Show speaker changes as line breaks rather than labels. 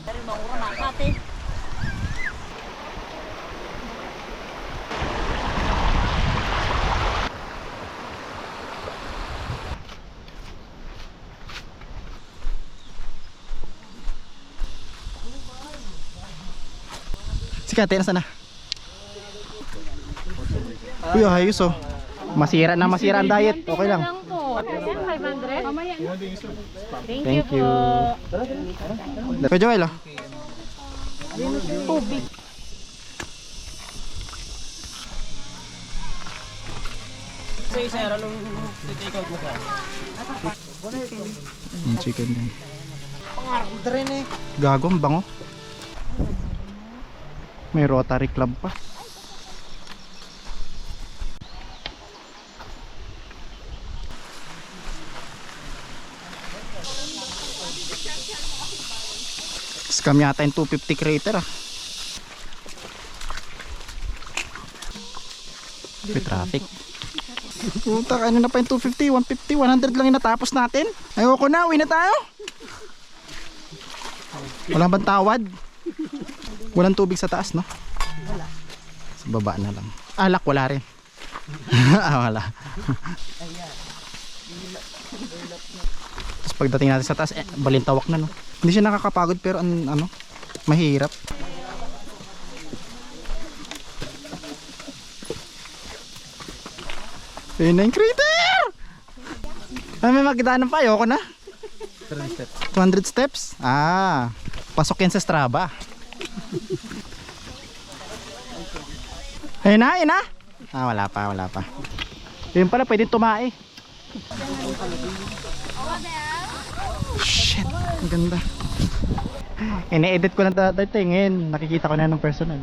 Dari mauran na kate.
Si Kate, nasa na? Uy, ayos oh. Masira na masira ang diet. Okay lang.
500. Mamaya na.
Thank you. Kuya Joel oh.
Tubig.
Yung chicken din. Gago, ang bango. May Rotary Club pa. Scam yata yung 250 crater ah. May traffic. Puta, ano na pa yung 250, 150, 100 lang yung natapos natin. Ayoko na, uwi na tayo. Walang bang tawad? Walang tubig sa taas, no?
Wala.
Sa baba na lang. Alak, wala rin. Ah, wala. Tapos pagdating natin sa taas, balintawak na, no? Hindi siya nakakapagod pero ano, mahirap. Ayun na yung crater! Ay, may magdaanan pa, ayoko na. 200 steps? Ah, pasok yan sa Strava. Ayun na, ayun na. Ah, wala pa, wala pa. Ayun pala, pwede tumae. Shit, ang ganda. Ine-edit ko na dati ngayon, nakikita ko na ng personal.